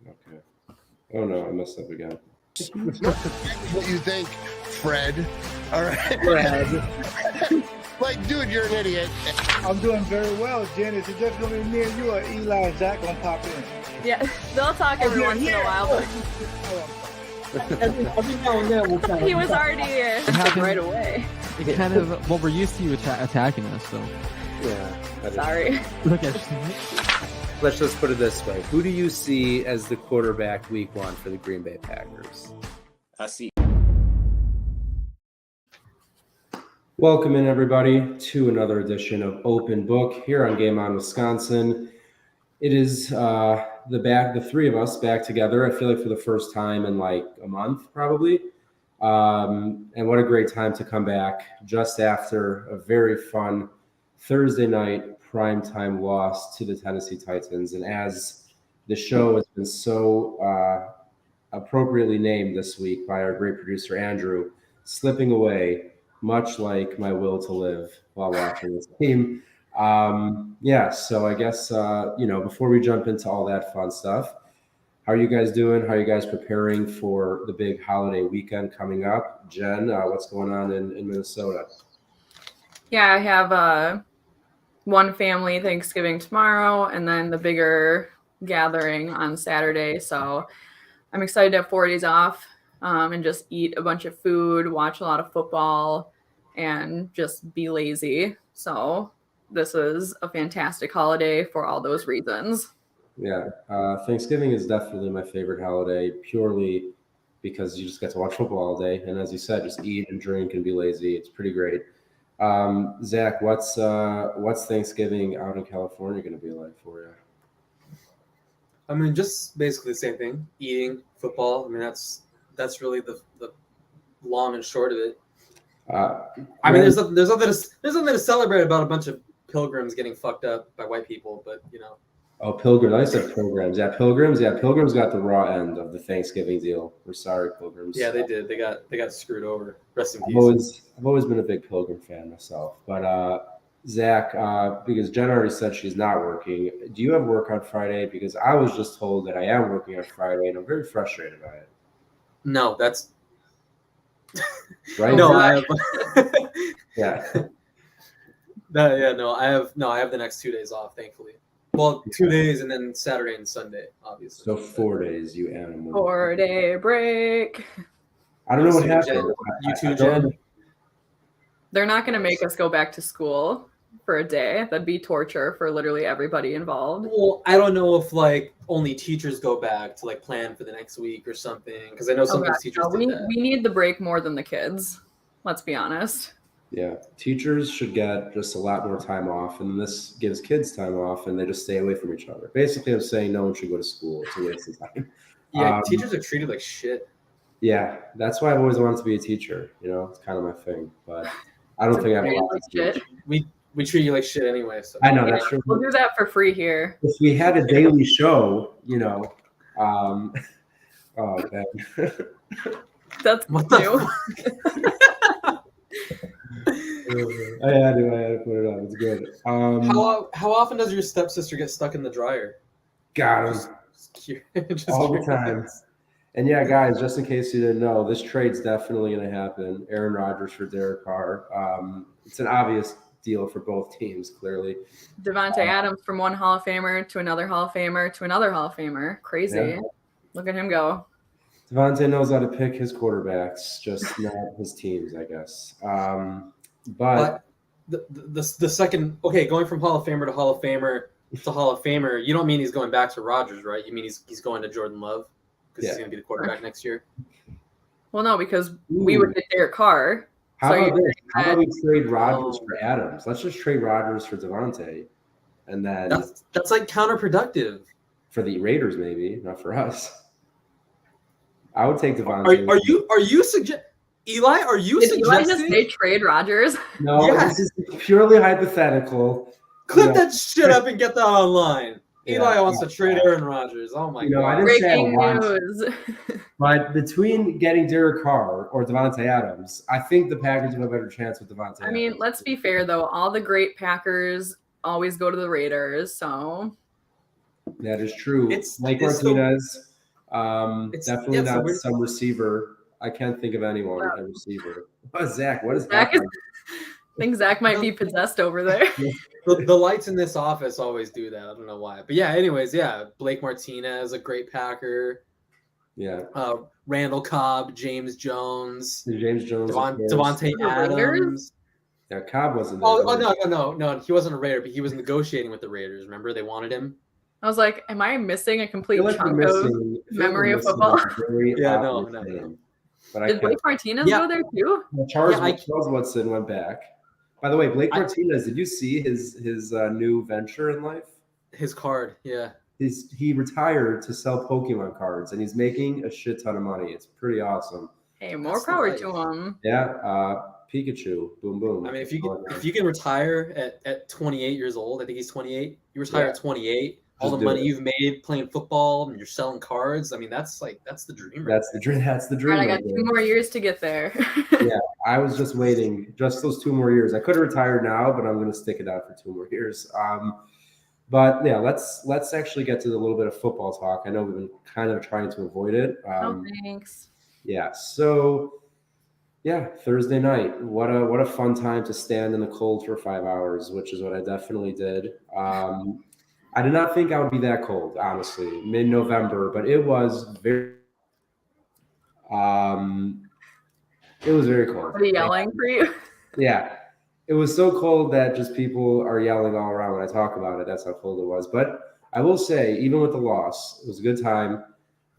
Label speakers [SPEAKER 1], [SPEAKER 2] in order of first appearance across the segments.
[SPEAKER 1] Okay. Oh no, I messed up again.
[SPEAKER 2] What you think, Fred? All right.
[SPEAKER 3] Fred.
[SPEAKER 2] Like, dude, you're an idiot.
[SPEAKER 4] I'm doing very well, Jen. Is it just going to be me and you, or Eli and Zach going to pop in?
[SPEAKER 5] Yeah, they'll talk every once in a while.
[SPEAKER 3] Every now and then we'll kind of.
[SPEAKER 5] He was already here right away.
[SPEAKER 6] It kind of, well, we're used to you attacking us, so.
[SPEAKER 1] Yeah.
[SPEAKER 5] Sorry.
[SPEAKER 6] Look at
[SPEAKER 1] Let's just put it this way. Who do you see as the quarterback week 1 for the Green Bay Packers?
[SPEAKER 7] I see.
[SPEAKER 1] Welcome in, everybody, to another edition of Open Book here on Game On Wisconsin. It is the three of us back together. I feel like for the first time in like a month, probably. And what a great time to come back just after a very fun Thursday night primetime loss to the Tennessee Titans. And as the show has been so appropriately named this week by our great producer, Andrew, slipping away, much like my will to live while watching this game. So I guess, before we jump into all that fun stuff, how are you guys doing? How are you guys preparing for the big holiday weekend coming up? Jen, what's going on in Minnesota?
[SPEAKER 5] Yeah, I have one family Thanksgiving tomorrow and then the bigger gathering on Saturday. So I'm excited to have 4 days off and just eat a bunch of food, watch a lot of football, and just be lazy. So this is a fantastic holiday for all those reasons.
[SPEAKER 1] Yeah, Thanksgiving is definitely my favorite holiday, purely because you just get to watch football all day. And as you said, just eat and drink and be lazy. It's pretty great. Zach, what's Thanksgiving out in California going to be like for you?
[SPEAKER 8] I mean, just basically the same thing. Eating, football. I mean, that's really the long and short of it. I mean, there's nothing to celebrate about a bunch of pilgrims getting fucked up by white people, but you know.
[SPEAKER 1] Oh, pilgrims! I said pilgrims. Yeah, pilgrims. Yeah, pilgrims got the raw end of the Thanksgiving deal. We're sorry, pilgrims.
[SPEAKER 8] Yeah, they did. They got screwed over. Rest in peace.
[SPEAKER 1] I've always been a big pilgrim fan myself, but Zach, because Jen already said she's not working. Do you have work on Friday? Because I was just told that I am working on Friday, and I'm very frustrated by it.
[SPEAKER 8] No, that's
[SPEAKER 1] right.
[SPEAKER 8] No, I have.
[SPEAKER 1] Yeah.
[SPEAKER 8] I have the next 2 days off, thankfully. Well, 2 days and then Saturday and Sunday, obviously.
[SPEAKER 1] So 4 days, you animal.
[SPEAKER 5] 4-day break.
[SPEAKER 1] I don't know what happened.
[SPEAKER 8] You too, Jen.
[SPEAKER 5] They're not going to make us go back to school for a day. That'd be torture for literally everybody involved.
[SPEAKER 8] Well, I don't know if like only teachers go back to like plan for the next week or something, because I know some of the teachers did that.
[SPEAKER 5] We need the break more than the kids. Let's be honest.
[SPEAKER 1] Yeah, teachers should get just a lot more time off, and this gives kids time off, and they just stay away from each other. Basically, I'm saying no one should go to school. It's a waste of time.
[SPEAKER 8] Yeah, teachers are treated like shit.
[SPEAKER 1] Yeah, that's why I've always wanted to be a teacher. You know, it's kind of my thing, but I don't think I have a lot to teach.
[SPEAKER 8] We treat you like shit anyway. So.
[SPEAKER 1] I know, that's true.
[SPEAKER 5] We'll do that for free here.
[SPEAKER 1] If we had a daily show, oh man.
[SPEAKER 5] That's
[SPEAKER 8] what
[SPEAKER 5] new.
[SPEAKER 1] I had to put it on. It's good.
[SPEAKER 8] How often does your stepsister get stuck in the dryer?
[SPEAKER 1] Got him.
[SPEAKER 8] Just
[SPEAKER 1] all the time. And yeah, guys, just in case you didn't know, this trade's definitely going to happen. Aaron Rodgers for Derek Carr. It's an obvious deal for both teams, clearly.
[SPEAKER 5] Devontae Adams from one Hall of Famer to another Hall of Famer to another Hall of Famer. Crazy. Yeah. Look at him go.
[SPEAKER 1] Devontae knows how to pick his quarterbacks, just not his teams, I guess. But
[SPEAKER 8] the second, going from Hall of Famer to Hall of Famer to Hall of Famer, you don't mean he's going back to Rodgers, right? You mean he's going to Jordan Love because he's going to be the quarterback next year?
[SPEAKER 5] Well, no, because we would get Derek Carr.
[SPEAKER 1] How about we trade Rodgers for Adams? Let's just trade Rodgers for Devontae, and then
[SPEAKER 8] that's like counterproductive
[SPEAKER 1] for the Raiders, maybe not for us. I would take Devontae.
[SPEAKER 8] Are you suggesting? Eli, are you suggesting?
[SPEAKER 5] Eli just say trade Rodgers?
[SPEAKER 1] No, This is purely hypothetical.
[SPEAKER 8] Clip that shit up and get that online. Eli wants to trade Aaron Rodgers. Oh my god!
[SPEAKER 5] Breaking news.
[SPEAKER 1] But between getting Derek Carr or Devontae Adams, I think the Packers have a better chance with Devontae.
[SPEAKER 5] I mean, let's be fair though. All the great Packers always go to the Raiders, so
[SPEAKER 1] that is true. Mike Martinez. Definitely
[SPEAKER 8] so
[SPEAKER 1] not
[SPEAKER 8] we're-
[SPEAKER 1] some receiver. I can't think of anyone a receiver. Oh, Zach, what is
[SPEAKER 5] Zach
[SPEAKER 1] happening?
[SPEAKER 5] I think Zach might be possessed over there.
[SPEAKER 8] the lights in this office always do that. I don't know why. But yeah, anyways, yeah. Blake Martinez, a great Packer.
[SPEAKER 1] Yeah.
[SPEAKER 8] Randall Cobb, James Jones,
[SPEAKER 1] James Jones,
[SPEAKER 8] Devontae
[SPEAKER 5] The Raiders?
[SPEAKER 8] Adams.
[SPEAKER 1] Yeah, Cobb wasn't there.
[SPEAKER 8] No. He wasn't a Raider, but he was negotiating with the Raiders. Remember, they wanted him.
[SPEAKER 5] I was like, am I missing a
[SPEAKER 1] I
[SPEAKER 5] complete
[SPEAKER 1] feel like
[SPEAKER 5] chunk
[SPEAKER 1] we're
[SPEAKER 5] of
[SPEAKER 1] missing
[SPEAKER 5] memory of
[SPEAKER 1] missing
[SPEAKER 5] football?
[SPEAKER 1] a very
[SPEAKER 8] Yeah,
[SPEAKER 1] obvious
[SPEAKER 8] no.
[SPEAKER 1] name. But I
[SPEAKER 5] Did
[SPEAKER 1] can't.
[SPEAKER 5] Blake Martinez go there too?
[SPEAKER 1] Charles Woodson went back. By the way, Blake Martinez, did you see his new venture in life?
[SPEAKER 8] His card, yeah.
[SPEAKER 1] He retired to sell Pokemon cards, and he's making a shit ton of money. It's pretty awesome.
[SPEAKER 5] Hey, more power to him.
[SPEAKER 1] Yeah, Pikachu, boom boom.
[SPEAKER 8] I mean, if you can retire at 28 years old, I think he's 28. You retire at 28. All the money you've made playing football, and you're selling cards. I mean, that's the dream.
[SPEAKER 1] That's the dream. That's the dream.
[SPEAKER 5] All right, I got 2 more years to get there.
[SPEAKER 1] Yeah, I was just waiting, just those 2 more years. I could have retired now, but I'm going to stick it out for 2 more years. But yeah, let's actually get to a little bit of football talk. I know we've been kind of trying to avoid it.
[SPEAKER 5] Thanks.
[SPEAKER 1] Yeah. So yeah, Thursday night. What a fun time to stand in the cold for 5 hours, which is what I definitely did. I did not think I would be that cold, honestly, mid-November, but it was very very cold.
[SPEAKER 5] What are you yelling for you?
[SPEAKER 1] Yeah. It was so cold that just people are yelling all around when I talk about it. That's how cold it was. But I will say, even with the loss, it was a good time.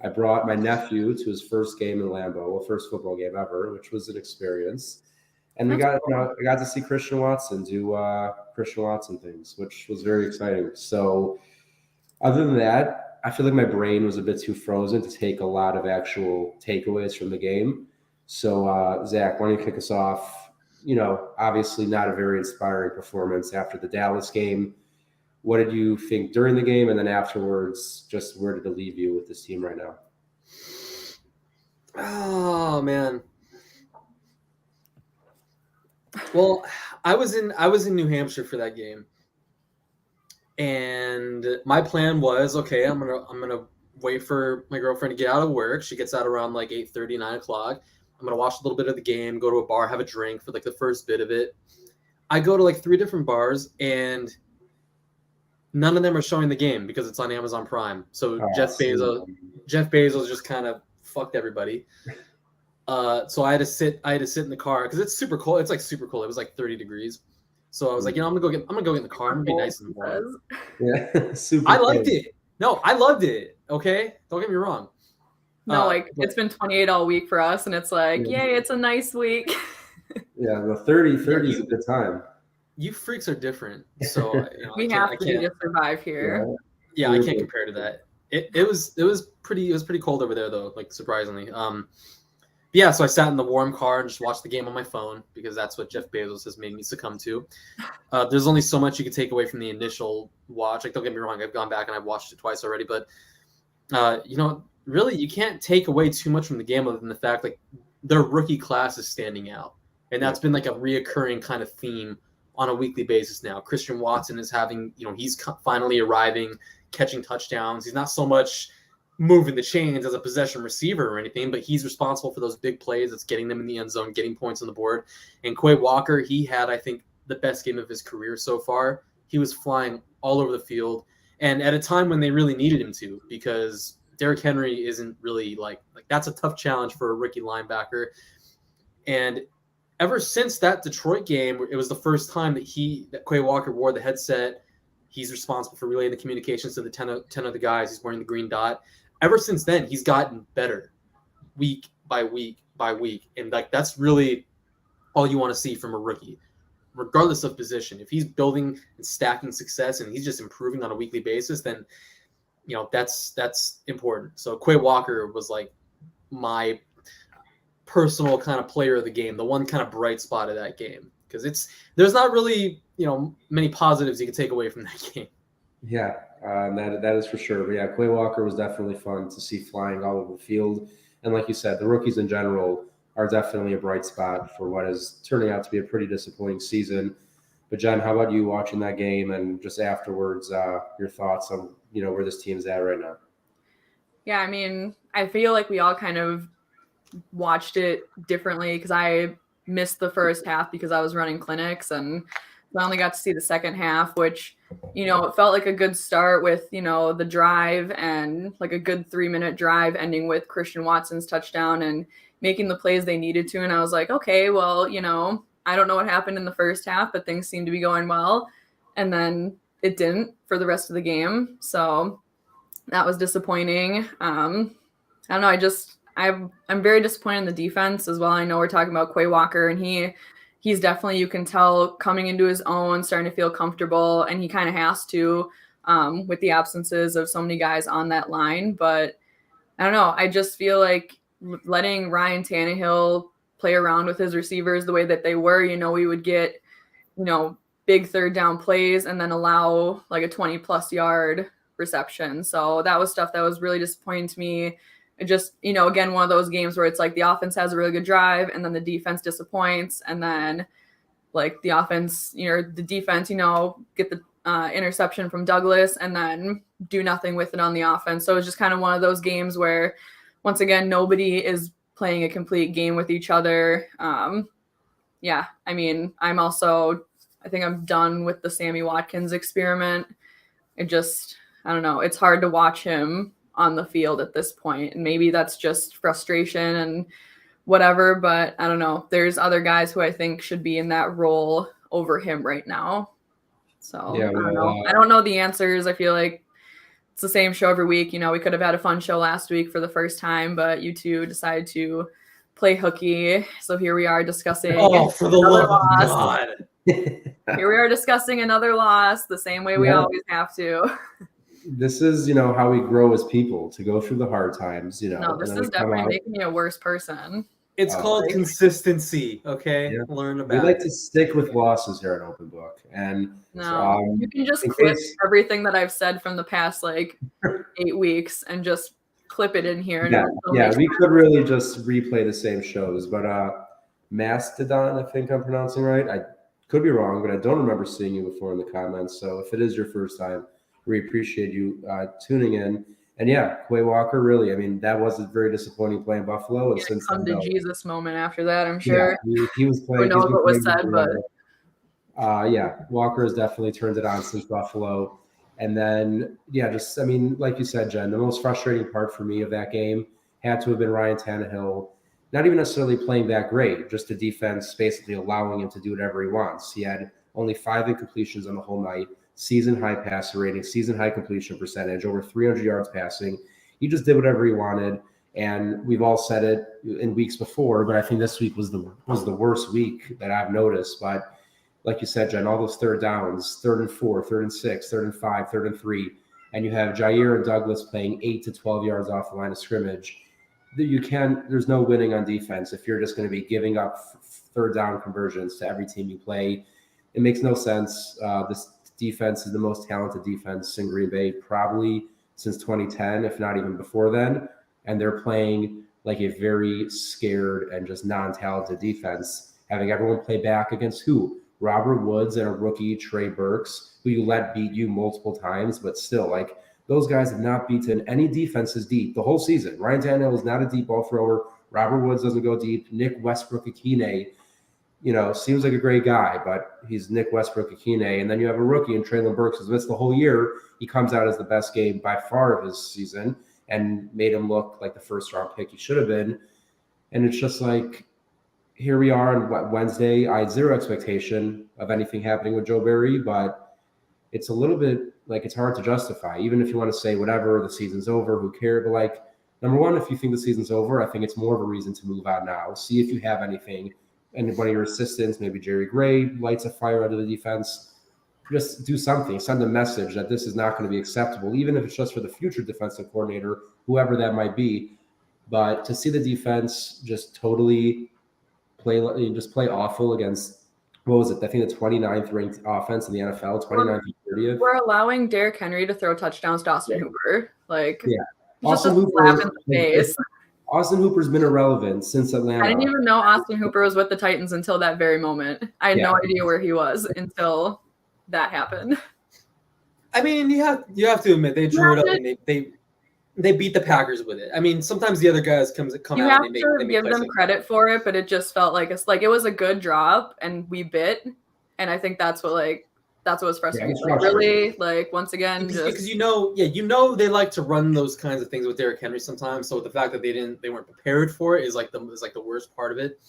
[SPEAKER 1] I brought my nephew to his first game in Lambeau, well, first football game ever, which was an experience. And I got to see Christian Watson do Christian Watson things, which was very exciting. So other than that, I feel like my brain was a bit too frozen to take a lot of actual takeaways from the game. So Zach, why don't you kick us off? Obviously not a very inspiring performance after the Dallas game. What did you think during the game, and then afterwards, just where did it leave you with this team right now?
[SPEAKER 8] Oh man. Well, I was in New Hampshire for that game, and my plan was, okay, I'm gonna wait for my girlfriend to get out of work. She gets out around like 8:30, 9 o'clock. I'm gonna watch a little bit of the game, go to a bar, have a drink for like the first bit of it. I go to like 3 different bars, and none of them are showing the game because it's on Amazon Prime. So Jeff Bezos just kind of fucked everybody. So I had to sit in the car because it's super cold. It's like super cold. It was like 30 degrees. So I was like, I'm gonna go get in the car. I'm gonna be nice and warm.
[SPEAKER 1] Yeah, super.
[SPEAKER 8] I liked it. No, I loved it. Okay, don't get me wrong.
[SPEAKER 5] No, it's been 28 all week for us, and it's like, yay, it's a nice week.
[SPEAKER 1] Yeah, the 30 is a good time.
[SPEAKER 8] You freaks are different, so
[SPEAKER 5] we have to just survive here.
[SPEAKER 8] Yeah, I can't compare to that. It was pretty cold over there though, like surprisingly. Yeah, so I sat in the warm car and just watched the game on my phone because that's what Jeff Bezos has made me succumb to. There's only so much you could take away from the initial watch. Like, don't get me wrong, I've gone back and I've watched it twice already, but really, you can't take away too much from the game other than the fact like their rookie class is standing out, and that's been like a reoccurring kind of theme on a weekly basis now. Christian Watson is having, he's finally arriving, catching touchdowns. He's not so much moving the chains as a possession receiver or anything, but he's responsible for those big plays that's getting them in the end zone, getting points on the board. And Quay Walker, he had, I think, the best game of his career so far. He was flying all over the field, and at a time when they really needed him to, because Derrick Henry isn't really like that's a tough challenge for a rookie linebacker. And ever since that Detroit game, it was the first time that Quay Walker wore the headset. He's responsible for relaying the communications to the 10 of the guys. He's wearing the green dot. Ever since then, he's gotten better week by week by week. And that's really all you want to see from a rookie, regardless of position. If he's building and stacking success and he's just improving on a weekly basis, then that's important. So Quay Walker was like my personal kind of player of the game, the one kind of bright spot of that game, because there's not really many positives you can take away from that game.
[SPEAKER 1] Yeah, that is for sure. But yeah, Quay Walker was definitely fun to see flying all over the field, and like you said, the rookies in general are definitely a bright spot for what is turning out to be a pretty disappointing season. But Jen, how about you watching that game and just afterwards, your thoughts on where this team's at right now?
[SPEAKER 5] Yeah, I mean, I feel like we all kind of watched it differently because I missed the first half because I was running clinics, and I only got to see the second half, which, it felt like a good start with, the drive and like a good 3-minute drive ending with Christian Watson's touchdown and making the plays they needed to. And I was like, okay, well, I don't know what happened in the first half, but things seemed to be going well. And then it didn't for the rest of the game. So that was disappointing. I don't know. I'm very disappointed in the defense as well. I know we're talking about Quay Walker, and he's definitely, you can tell, coming into his own, starting to feel comfortable, and he kind of has to with the absences of so many guys on that line. But I don't know. I just feel like letting Ryan Tannehill play around with his receivers the way that they were, we would get, big third down plays and then allow like a 20+ yard reception. So that was stuff that was really disappointing to me. It just, again, one of those games where it's like the offense has a really good drive and then the defense disappoints. And then like the offense, the defense, get the interception from Douglas and then do nothing with it on the offense. So it's just kind of one of those games where, once again, nobody is playing a complete game with each other. Yeah, I mean, I think I'm done with the Sammy Watkins experiment. I don't know. It's hard to watch him on the field at this point. And maybe that's just frustration and whatever, but I don't know. There's other guys who I think should be in that role over him right now. So
[SPEAKER 1] Yeah,
[SPEAKER 5] I don't know. I don't know the answers. I feel like it's the same show every week. We could have had a fun show last week for the first time, but you two decided to play hooky. So here we are discussing.
[SPEAKER 8] Oh, for the love of God.
[SPEAKER 5] Here we are discussing another loss the same way we always have to.
[SPEAKER 1] This is, how we grow as people, to go through the hard times,
[SPEAKER 5] No, this is definitely making me a worse person.
[SPEAKER 8] It's called consistency, okay?
[SPEAKER 1] Yeah.
[SPEAKER 8] Learn about
[SPEAKER 1] We like
[SPEAKER 8] it.
[SPEAKER 1] to stick with losses here at Open Book. And
[SPEAKER 5] you can just clip everything that I've said from the past, 8 weeks and just clip it in here.
[SPEAKER 1] Yeah, we could really just replay the same shows. But Mastodon, I think I'm pronouncing right. I could be wrong, but I don't remember seeing you before in the comments. So if it is your first time, we appreciate you tuning in. And yeah, Quay Walker, really, I mean, that was a very disappointing play in Buffalo. And since
[SPEAKER 5] come to Jesus moment after that, I'm sure.
[SPEAKER 1] Yeah, he was playing.
[SPEAKER 5] Who knows what was said, but
[SPEAKER 1] yeah, Walker has definitely turned it on since Buffalo. And then, like you said, Jen, the most frustrating part for me of that game had to have been Ryan Tannehill, not even necessarily playing that great, just the defense basically allowing him to do whatever he wants. He had only 5 incompletions on the whole night. Season high passer rating, season high completion percentage, over 300 yards passing. He just did whatever he wanted, and we've all said it in weeks before, but I think this week was the worst week that I've noticed. But like you said, Jen, all those third downs, 3rd and 4, 3rd and 6, 3rd and 5, 3rd and 3, and you have Jair and Douglas playing 8 to 12 yards off the line of scrimmage. There's no winning on defense if you're just going to be giving up third down conversions to every team you play. It makes no sense. This defense is the most talented defense in Green Bay probably since 2010, if not even before then. And they're playing like a very scared and just non-talented defense, having everyone play back against who? Robert Woods and a rookie, Trey Burks, who you let beat you multiple times, but still, those guys have not beaten any defenses deep the whole season. Ryan Tannehill is not a deep ball thrower. Robert Woods doesn't go deep. Nick Westbrook-Akine, seems like a great guy, but he's Nick Westbrook-Akine. And then you have a rookie in Traylon Burks who's missed the whole year. He comes out as the best game by far of his season and made him look like the first-round pick he should have been. And it's just here we are on Wednesday. I had zero expectation of anything happening with Joe Barry, but it's a little bit it's hard to justify. Even if you want to say whatever, the season's over, who cares? But number one, if you think the season's over, I think it's more of a reason to move on now. See if you have anything. And one of your assistants, maybe Jerry Gray, lights a fire under the defense. Just do something. Send a message that this is not going to be acceptable, even if it's just for the future defensive coordinator, whoever that might be. But to see the defense just totally play awful against, what was it? I think the 29th ranked offense in the NFL, 29th and 30th.
[SPEAKER 5] We're allowing Derrick Henry to throw touchdowns to Austin Hooper.
[SPEAKER 1] Austin
[SPEAKER 5] Hooper, slap in the face.
[SPEAKER 1] Austin Hooper's been irrelevant since Atlanta.
[SPEAKER 5] I didn't even know Austin Hooper was with the Titans until that very moment. I had no idea where he was until that happened.
[SPEAKER 8] I mean, you have to admit they drew it up and they beat the Packers with it. I mean, sometimes the other guys come
[SPEAKER 5] You
[SPEAKER 8] out
[SPEAKER 5] have
[SPEAKER 8] and they
[SPEAKER 5] to
[SPEAKER 8] make
[SPEAKER 5] give
[SPEAKER 8] plays
[SPEAKER 5] them
[SPEAKER 8] like
[SPEAKER 5] credit
[SPEAKER 8] that.
[SPEAKER 5] for it, but it just felt like it was a good drop, and we bit, and I think that's what was frustrating.
[SPEAKER 1] it's
[SPEAKER 5] Like,
[SPEAKER 1] frustrating.
[SPEAKER 5] really, like once again,
[SPEAKER 8] Because
[SPEAKER 5] just
[SPEAKER 8] you know they like to run those kinds of things with Derrick Henry sometimes. So the fact that they weren't prepared for it is like the worst part of it.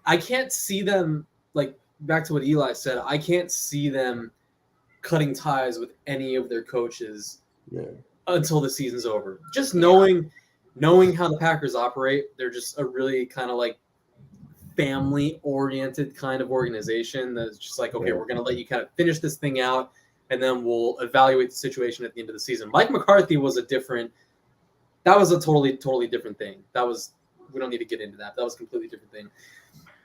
[SPEAKER 8] I can't see them, like, back to what Eli said. I can't see them cutting ties with any of their coaches until the season's over. Just knowing how the Packers operate, they're just a really kind of like family-oriented kind of organization that's just like, okay, we're going to let you kind of finish this thing out, and then we'll evaluate the situation at the end of the season. Mike McCarthy was a totally different thing. We don't need to get into that. That was a completely different thing.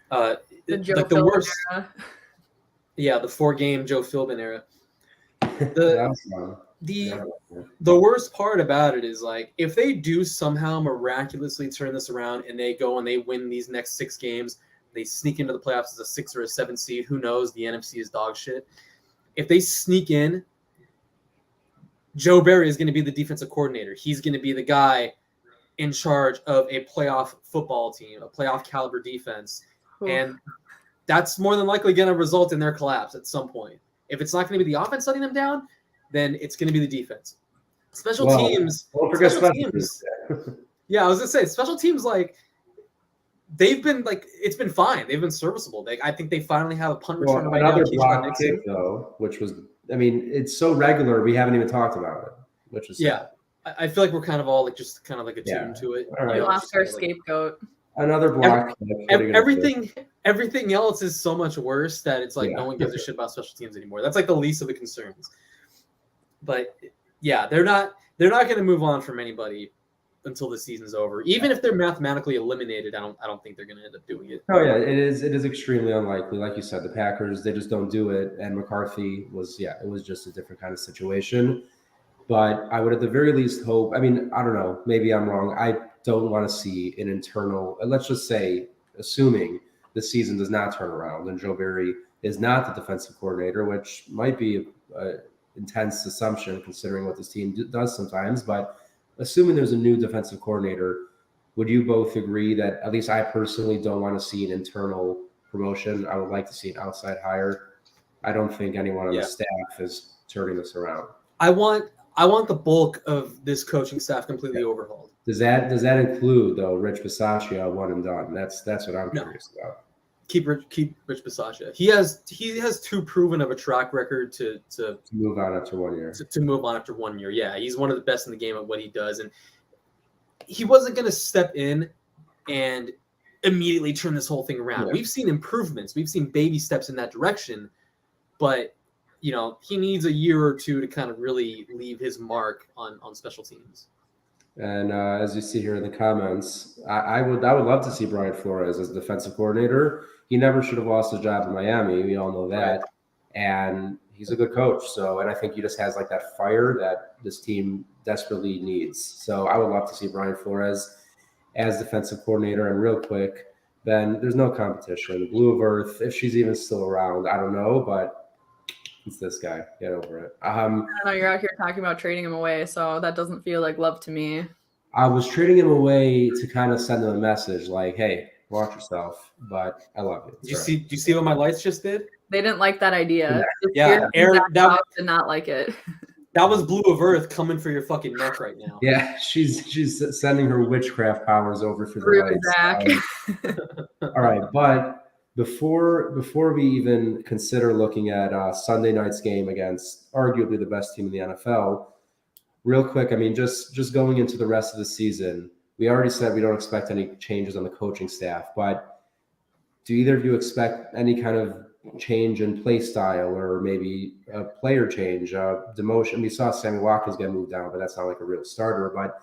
[SPEAKER 5] the Joe
[SPEAKER 8] like the
[SPEAKER 5] Philbin
[SPEAKER 8] worst.
[SPEAKER 5] era.
[SPEAKER 8] Yeah, the 4-game Joe Philbin era.
[SPEAKER 1] That was fun.
[SPEAKER 8] The worst part about it is, like, if they do somehow miraculously turn this around and they go and they win these next 6 games, they sneak into the playoffs as a 6 or a 7 seed. Who knows? The NFC is dog shit. If they sneak in, Joe Barry is going to be the defensive coordinator. He's going to be the guy in charge of a playoff football team, a playoff caliber defense.
[SPEAKER 5] Ooh.
[SPEAKER 8] And that's more than likely going to result in their collapse at some point. If it's not going to be the offense letting them down, then it's going to be the defense. Special teams.
[SPEAKER 1] Don't forget special teams.
[SPEAKER 8] Yeah, I was going to say, special teams, like, they've been, like, it's been fine. They've been serviceable. I think they finally have a punt return right now.
[SPEAKER 1] Another block kick, though, which was, I mean, it's so regular, we haven't even talked about it, which is sad.
[SPEAKER 8] Yeah. I feel like we're kind of all, like, just kind of like attuned to it.
[SPEAKER 1] All right.
[SPEAKER 5] We lost our scapegoat.
[SPEAKER 1] Another block.
[SPEAKER 8] Everything else is so much worse that it's like no one gives a shit about special teams anymore. That's like the least of the concerns. But yeah, they're not going to move on from anybody until the season's over. Even if they're mathematically eliminated, I don't think they're going to end up doing it.
[SPEAKER 1] Oh yeah, it is extremely unlikely. Like you said, the Packers, they just don't do it. And McCarthy was it was just a different kind of situation. But I would at the very least hope, I mean, I don't know, maybe I'm wrong. I don't want to see an internal, let's just say, assuming the season does not turn around and Joe Barry is not the defensive coordinator, which might be an intense assumption considering what this team does sometimes. But assuming there's a new defensive coordinator, would you both agree that, at least I personally don't want to see an internal promotion? I would like to see an outside hire. I don't think anyone on the staff is turning this around.
[SPEAKER 8] I want the bulk of this coaching staff completely overhauled.
[SPEAKER 1] Does that include, though, Rich Bisaccia one and done? That's what I'm curious about.
[SPEAKER 8] Keep Rich Bisaccia. He has too proven of a track record to
[SPEAKER 1] move on after 1 year.
[SPEAKER 8] To move on after 1 year. Yeah, he's one of the best in the game at what he does, and he wasn't going to step in and immediately turn this whole thing around. Yeah. We've seen improvements. We've seen baby steps in that direction, but he needs a year or two to kind of really leave his mark on special teams.
[SPEAKER 1] And as you see here in the comments, I would love to see Brian Flores as defensive coordinator. He never should have lost his job in Miami. We all know that. Right. And he's a good coach. And I think he just has like that fire that this team desperately needs. So I would love to see Brian Flores as defensive coordinator. And real quick, Ben, there's no competition. Blue of Earth, if she's even still around, I don't know, but it's this guy. Get over it.
[SPEAKER 5] I don't know. You're out here talking about trading him away, so that doesn't feel like love to me.
[SPEAKER 1] I was trading him away to kind of send him a message like, hey, watch yourself, but I love it.
[SPEAKER 8] Do you see what my lights just did?
[SPEAKER 5] They didn't like that idea.
[SPEAKER 8] Yeah, Aaron
[SPEAKER 5] did not like it.
[SPEAKER 8] That was Blue of Earth coming for your fucking neck right now.
[SPEAKER 1] Yeah, she's sending her witchcraft powers over for the lights. All right, but before we even consider looking at Sunday night's game against arguably the best team in the NFL, real quick, I mean, just going into the rest of the season, we already said we don't expect any changes on the coaching staff, but do either of you expect any kind of change in play style or maybe a player change, demotion? We saw Sammy Watkins get moved down, but that's not like a real starter. But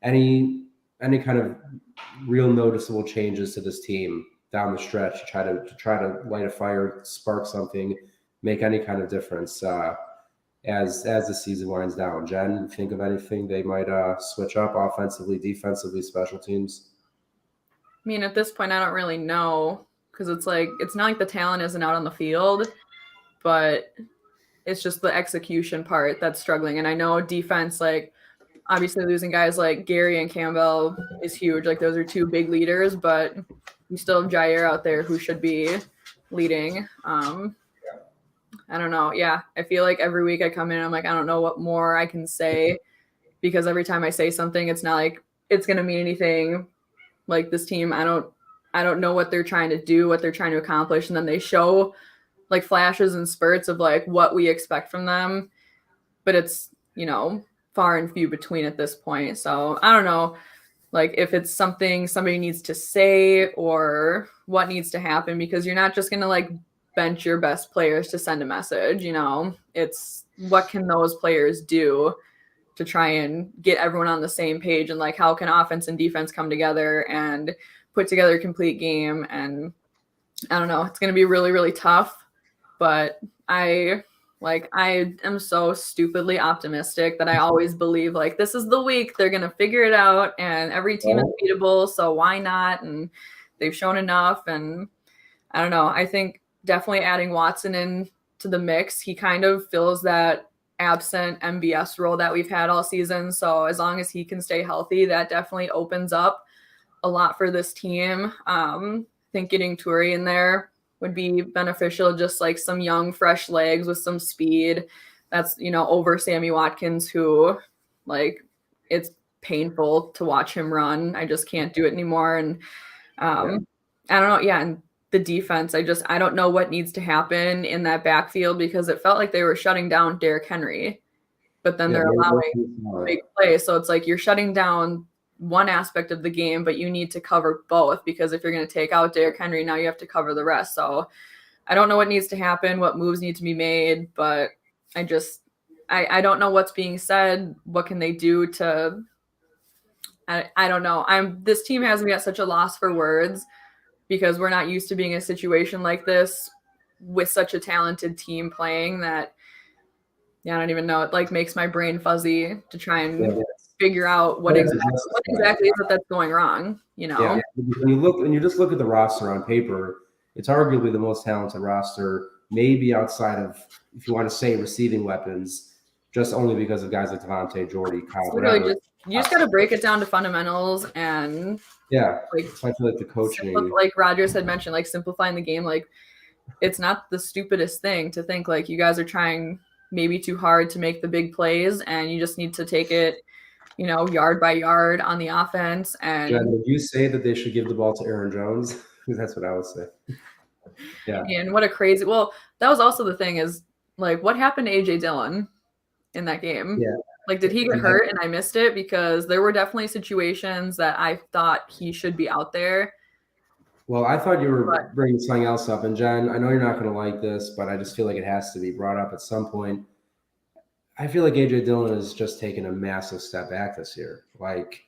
[SPEAKER 1] any kind of real noticeable changes to this team down the stretch to try to light a fire, spark something, make any kind of difference as the season winds down? Jen, you think of anything they might switch up offensively, defensively, special teams?
[SPEAKER 5] I mean, at this point, I don't really know, because it's not like the talent isn't out on the field, but it's just the execution part that's struggling. And I know defense, like, obviously losing guys like Gary and Campbell is huge. Like those are two big leaders, but you still have Jair out there who should be leading. I don't know. Yeah, I feel like every week I come in, I'm like, I don't know what more I can say, because every time I say something, it's not like it's gonna mean anything. Like this team, I don't know what they're trying to do, what they're trying to accomplish, and then they show like flashes and spurts of like what we expect from them, but it's, you know, far and few between at this point. So I don't know, like if it's something somebody needs to say or what needs to happen, because you're not just gonna like bench your best players to send a message. You know, it's what can those players do to try and get everyone on the same page, and like how can offense and defense come together and put together a complete game. And I don't know, it's going to be really, really tough, but I am so stupidly optimistic that I always believe like this is the week they're going to figure it out, and every team is beatable, so why not? And they've shown enough. And I don't know, I think definitely adding Watson in to the mix, he kind of fills that absent MBS role that we've had all season. So as long as he can stay healthy, that definitely opens up a lot for this team. I think getting Turi in there would be beneficial, just like some young, fresh legs with some speed. That's, you know, over Sammy Watkins, who like it's painful to watch him run. I just can't do it anymore. And I don't know. Yeah. And the defense, I don't know what needs to happen in that backfield, because it felt like they were shutting down Derrick Henry, but then they're allowing big plays. So it's like you're shutting down one aspect of the game, but you need to cover both, because if you're going to take out Derrick Henry, now you have to cover the rest. So I don't know what needs to happen, what moves need to be made, but I don't know what's being said. What can they do to, I don't know. This team has me at such a loss for words, because we're not used to being in a situation like this with such a talented team playing, that, yeah, I don't even know. It like makes my brain fuzzy to try and figure out what exactly is it that's going wrong, you know?
[SPEAKER 1] Yeah, when you just look at the roster on paper, it's arguably the most talented roster, maybe outside of, if you want to say receiving weapons, just only because of guys like Devontae, Jordy, Kyle, whatever.
[SPEAKER 5] You just got to break it down to fundamentals, and
[SPEAKER 1] like I feel like the coaching,
[SPEAKER 5] like Rogers had mentioned, like simplifying the game. Like it's not the stupidest thing to think like you guys are trying maybe too hard to make the big plays, and you just need to take it, you know, yard by yard on the offense. And
[SPEAKER 1] Jen, would you say that they should give the ball to Aaron Jones? Because that's what I would say. Yeah.
[SPEAKER 5] And what a crazy, well, that was also the thing is like, what happened to AJ Dillon in that game?
[SPEAKER 1] Yeah.
[SPEAKER 5] Like, did he get hurt and I missed it? Because there were definitely situations that I thought he should be out there.
[SPEAKER 1] Well, I thought you were bringing something else up. And Jen, I know you're not going to like this, but I just feel like it has to be brought up at some point. I feel like AJ Dillon has just taken a massive step back this year. Like,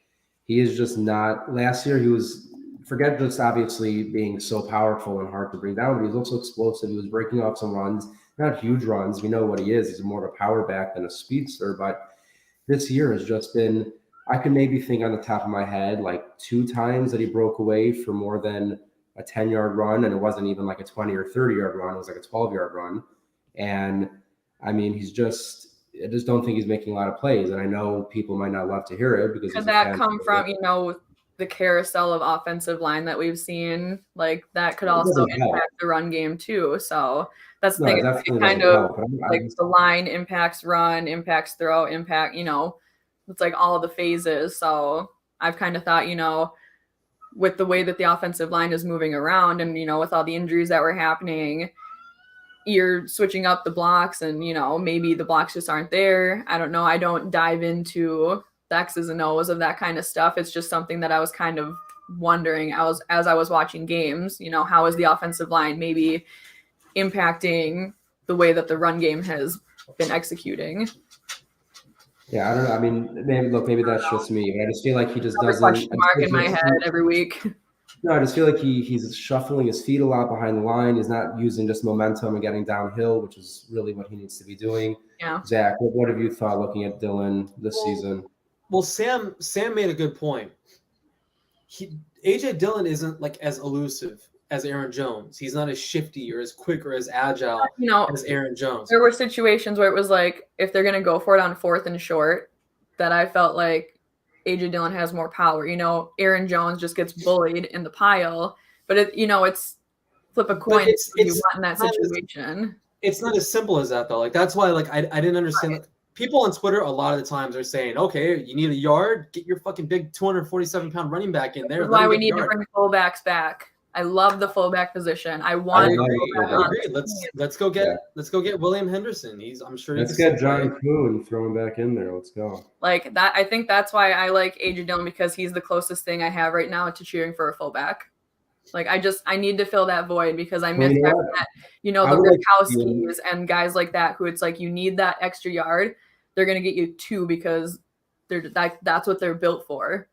[SPEAKER 1] he is just not. Last year, he was, forget just obviously being so powerful and hard to bring down, but he was also explosive. He was breaking off some runs, not huge runs. We know what he is. He's more of a power back than a speedster. But this year has just been, I can maybe think on the top of my head, like 2 times that he broke away for more than a 10-yard run. And it wasn't even like a 20 or 30-yard run. It was like a 12-yard run. And I mean, I just don't think he's making a lot of plays. And I know people might not love to hear it, because
[SPEAKER 5] could that come from, you know, the carousel of offensive line that we've seen? Like that could also impact the run game too. So that's the thing. It kind of like the line impacts run, impacts throw, impact, you know, it's like all the phases. So I've kind of thought, you know, with the way that the offensive line is moving around, and, you know, with all the injuries that were happening, you're switching up the blocks, and, you know, maybe the blocks just aren't there. I don't know. I don't dive into the X's and O's of that kind of stuff. It's just something that I was kind of wondering as I was watching games, you know, how is the offensive line maybe impacting the way that the run game has been executing?
[SPEAKER 1] Yeah, I don't know. I mean, maybe that's just me, but I just feel like he just doesn't.
[SPEAKER 5] Question mark in my head every week.
[SPEAKER 1] No, I just feel like he's shuffling his feet a lot behind the line. He's not using just momentum and getting downhill, which is really what he needs to be doing.
[SPEAKER 5] Yeah.
[SPEAKER 1] Zach, what have you thought looking at Dillon this season?
[SPEAKER 8] Well, Sam made a good point. AJ Dillon isn't like as elusive as Aaron Jones. He's not as shifty or as quick or as agile, you know, as Aaron Jones.
[SPEAKER 5] There were situations where it was like, if they're going to go for it on 4th and short, that I felt like AJ Dillon has more power. Aaron Jones just gets bullied in the pile, but it's flip a coin.
[SPEAKER 8] it's
[SPEAKER 5] you want in that
[SPEAKER 8] not
[SPEAKER 5] situation.
[SPEAKER 8] It's not as simple as that though. Like that's why I didn't understand.
[SPEAKER 5] Right.
[SPEAKER 8] Like, people on Twitter a lot of the times are saying, okay, you need a yard, get your fucking big 247-pound running back in there.
[SPEAKER 5] That's why we need to bring fullbacks back. I love the fullback position. I want.
[SPEAKER 8] I agree. Let's go get William Henderson. I'm sure.
[SPEAKER 1] Let's get John Kuhn, throw him back in there. Let's go.
[SPEAKER 5] Like that. I think that's why I like AJ Dillon, because he's the closest thing I have right now to cheering for a fullback. Like I need to fill that void because I miss that, the Rukowskis and guys like that who it's like you need that extra yard. They're gonna get you 2 because that's what they're built for.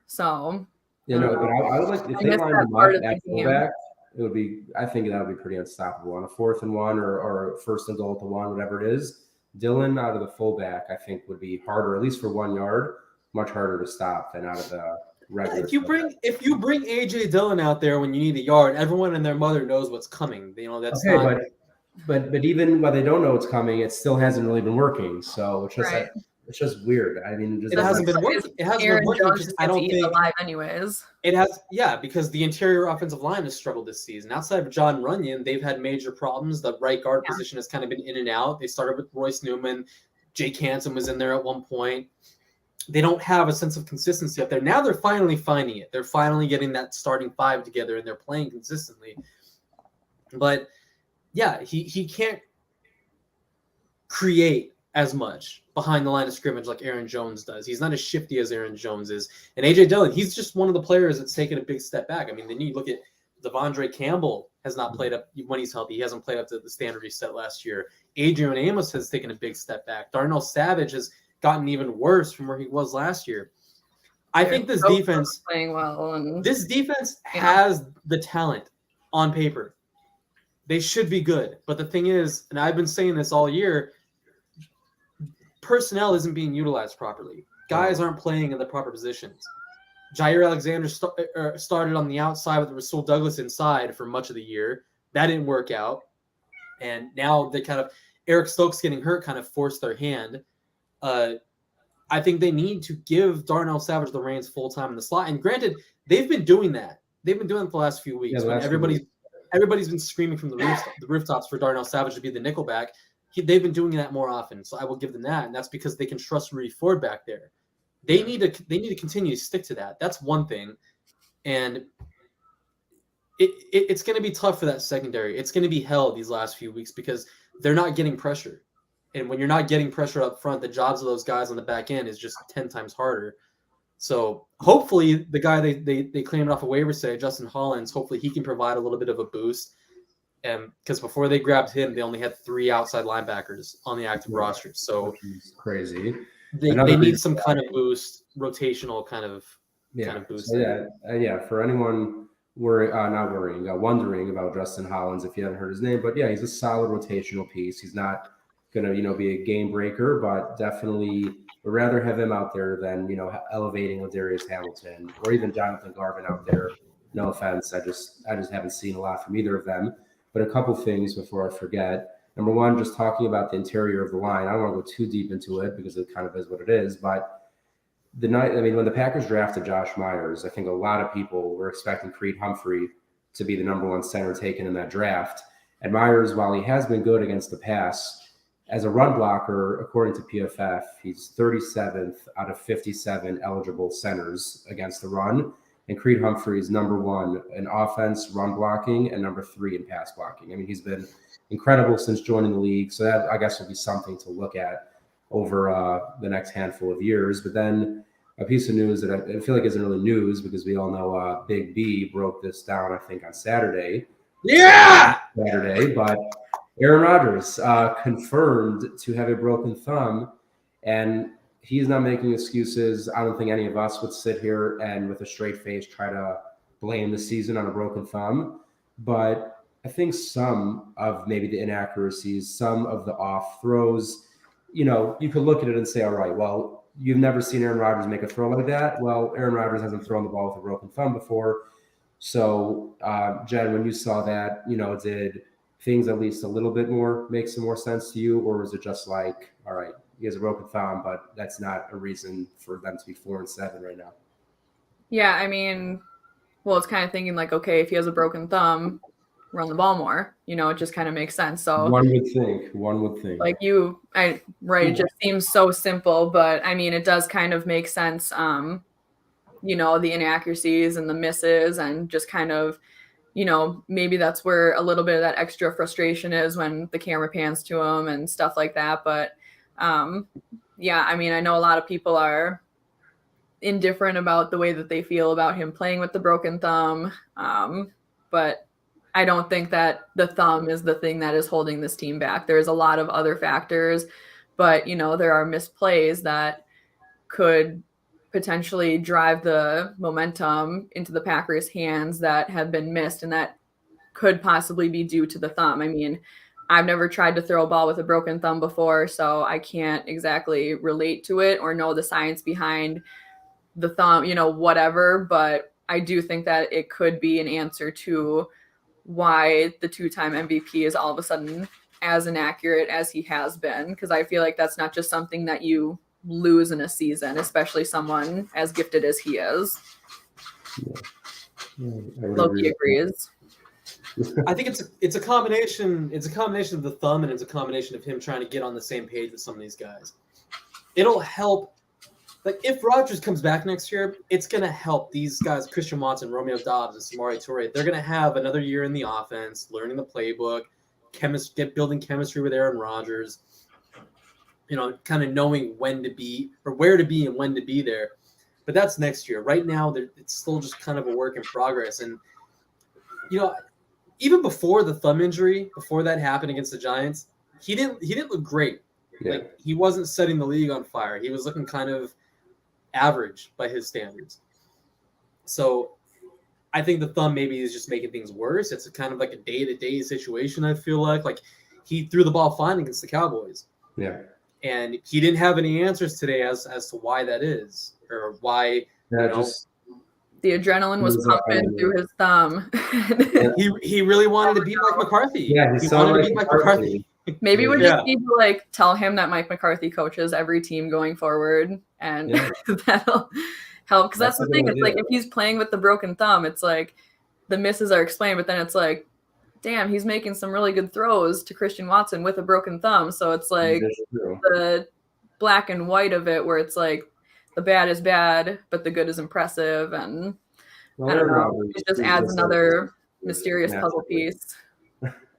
[SPEAKER 5] So
[SPEAKER 1] but I would like if they lined him up at fullback, it would be. I think that would be pretty unstoppable on a 4th and 1 or 1st and goal to 1, whatever it is. Dillon out of the fullback, I think, would be harder, at least for 1 yard, much harder to stop than out of the regular.
[SPEAKER 8] If you bring AJ Dillon out there when you need a yard, everyone and their mother knows what's coming. That's
[SPEAKER 1] okay,
[SPEAKER 8] not.
[SPEAKER 1] But even while they don't know what's coming, it still hasn't really been working. So it's just it's just weird. I mean,
[SPEAKER 8] it hasn't been working. It hasn't been working because I don't think
[SPEAKER 5] alive anyways.
[SPEAKER 8] It has, because the interior offensive line has struggled this season. Outside of John Runyon, they've had major problems. The right guard position has kind of been in and out. They started with Royce Newman. Jake Hansen was in there at one point. They don't have a sense of consistency up there. Now they're finally finding it. They're finally getting that starting 5 together, and they're playing consistently. But yeah, he can't create as much behind the line of scrimmage like Aaron Jones does. He's not as shifty as Aaron Jones is. And AJ Dillon, he's just one of the players that's taken a big step back. I mean, then you look at Devondre Campbell has not played up when he's healthy. He hasn't played up to the standard he set last year. Adrian Amos has taken a big step back. Darnell Savage has gotten even worse from where he was last year. I think this defense
[SPEAKER 5] playing well, and
[SPEAKER 8] this defense has the talent on paper. They should be good. But the thing is, and I've been saying this all year, personnel isn't being utilized properly. Guys aren't playing in the proper positions. Jair Alexander started on the outside with Rasul Douglas inside for much of the year. That didn't work out. And now they Eric Stokes getting hurt kind of forced their hand. I think they need to give Darnell Savage the reins full-time in the slot. And granted, they've been doing that. They've been doing it for the last few weeks. Everybody's been screaming from the rooftops for Darnell Savage to be the nickelback. They've been doing that more often, so I will give them that, and that's because they can trust Rudy Ford back there. They need to continue to stick to that. That's one thing, and it's going to be tough for that secondary. It's going to be hell these last few weeks because they're not getting pressure, and when you're not getting pressure up front, the jobs of those guys on the back end is just 10 times harder. So hopefully the guy they claimed off a waiver today, Justin Hollins, hopefully he can provide a little bit of a boost. Because before they grabbed him, they only had 3 outside linebackers on the active roster. So
[SPEAKER 1] crazy.
[SPEAKER 8] They need some kind of boost, rotational kind of boost.
[SPEAKER 1] So for anyone wondering about Justin Hollins, if you haven't heard his name, but he's a solid rotational piece. He's not going to be a game breaker, but definitely would rather have him out there than elevating Ladarius Hamilton or even Jonathan Garvin out there. No offense, I just haven't seen a lot from either of them. But a couple things before I forget. Number one, just talking about the interior of the line. I don't want to go too deep into it because it kind of is what it is. But when the Packers drafted Josh Myers, I think a lot of people were expecting Creed Humphrey to be the number 1 center taken in that draft. And Myers, while he has been good against the pass, as a run blocker, according to PFF, he's 37th out of 57 eligible centers against the run. And Creed Humphrey is number 1 in offense, run blocking, and number 3 in pass blocking. I mean, he's been incredible since joining the league. So that, I guess, will be something to look at over the next handful of years. But then a piece of news that I feel like isn't really news because we all know Big B broke this down, I think, on Saturday.
[SPEAKER 8] Yeah!
[SPEAKER 1] But Aaron Rodgers confirmed to have a broken thumb, and he's not making excuses. I don't think any of us would sit here and with a straight face try to blame the season on a broken thumb. But I think some of maybe the inaccuracies, some of the off throws, you could look at it and say, all right, well, you've never seen Aaron Rodgers make a throw like that. Well, Aaron Rodgers hasn't thrown the ball with a broken thumb before. So, Jen, when you saw that, did things at least a little bit more make some more sense to you? Or was it just like, all right, he has a broken thumb, but that's not a reason for them to be 4-7 right now.
[SPEAKER 5] Yeah, I mean, well, it's kind of thinking like, okay, if he has a broken thumb, run the ball more. It just kind of makes sense. So
[SPEAKER 1] One would think.
[SPEAKER 5] like right, it just seems so simple, but I mean, it does kind of make sense. The inaccuracies and the misses and just kind of, maybe that's where a little bit of that extra frustration is when the camera pans to him and stuff like that. But yeah, I mean, I know a lot of people are indifferent about the way that they feel about him playing with the broken thumb. But I don't think that the thumb is the thing that is holding this team back. There's a lot of other factors, but there are misplays that could potentially drive the momentum into the Packers' hands that have been missed, and that could possibly be due to the thumb. I mean, I've never tried to throw a ball with a broken thumb before, so I can't exactly relate to it or know the science behind the thumb, whatever, but I do think that it could be an answer to why the 2-time MVP is all of a sudden as inaccurate as he has been, because I feel like that's not just something that you lose in a season, especially someone as gifted as he is. Loki agrees.
[SPEAKER 8] I think it's a combination. It's a combination of the thumb, and it's a combination of him trying to get on the same page with some of these guys. It'll help. Like, if Rodgers comes back next year, it's going to help these guys, Christian Watson, Romeo Doubs, and Samori Toure. They're going to have another year in the offense, learning the playbook, building chemistry with Aaron Rodgers, kind of knowing when to be or where to be and when to be there. But that's next year. Right now, it's still just kind of a work in progress. And, even before the thumb injury, before that happened against the Giants, he didn't look great.
[SPEAKER 1] Yeah.
[SPEAKER 8] Like, he wasn't setting the league on fire. He was looking kind of average by his standards. So I think the thumb maybe is just making things worse. It's kind of like a day-to-day situation, I feel like he threw the ball fine against the Cowboys.
[SPEAKER 1] Yeah.
[SPEAKER 8] And he didn't have any answers today as to why that is, or why
[SPEAKER 5] the adrenaline was pumping through his thumb.
[SPEAKER 8] he really wanted to beat Mike McCarthy.
[SPEAKER 1] Yeah,
[SPEAKER 8] he wanted to beat Mike McCarthy.
[SPEAKER 5] Maybe we just need to tell him that Mike McCarthy coaches every team going forward, and that'll help. Because that's the thing. It's like if he's playing with the broken thumb, it's like the misses are explained, but then it's like, damn, he's making some really good throws to Christian Watson with a broken thumb. So it's like the black and white of it, where it's like the bad is bad, but the good is impressive, and I don't know. It just adds another mysterious puzzle piece.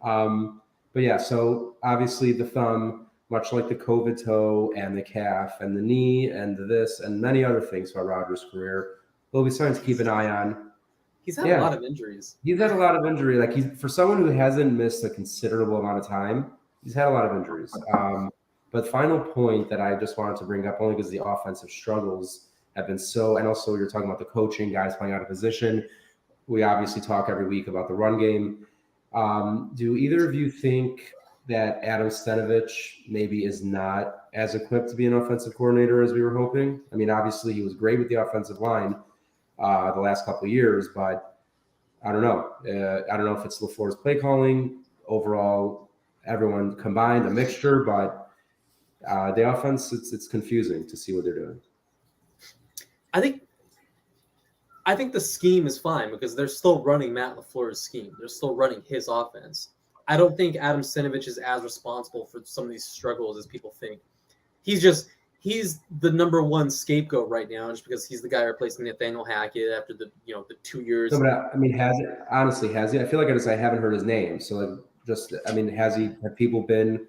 [SPEAKER 1] But yeah, so obviously the thumb, much like the COVID toe and the calf and the knee and this and many other things about Rodgers' career, will be something to keep an eye on.
[SPEAKER 8] He's had a lot of injuries.
[SPEAKER 1] He's had a lot of injury. Like for someone who hasn't missed a considerable amount of time, he's had a lot of injuries. But final point that I just wanted to bring up, only because the offensive struggles have been and also you're talking about the coaching, guys playing out of position. We obviously talk every week about the run game. Do either of you think that Adam Stenavich maybe is not as equipped to be an offensive coordinator as we were hoping? I mean, obviously he was great with the offensive line the last couple of years, but I don't know. I don't know if it's LaFleur's play calling, overall, everyone combined, a mixture, but the offense, it's confusing to see what they're doing.
[SPEAKER 8] I think the scheme is fine because they're still running Matt LaFleur's scheme. They're still running his offense. I don't think Adam Stenavich is as responsible for some of these struggles as people think. He's the number one scapegoat right now, just because he's the guy replacing Nathaniel Hackett after the 2 years.
[SPEAKER 1] No, but I mean, has he? I feel like I haven't heard his name. So have people been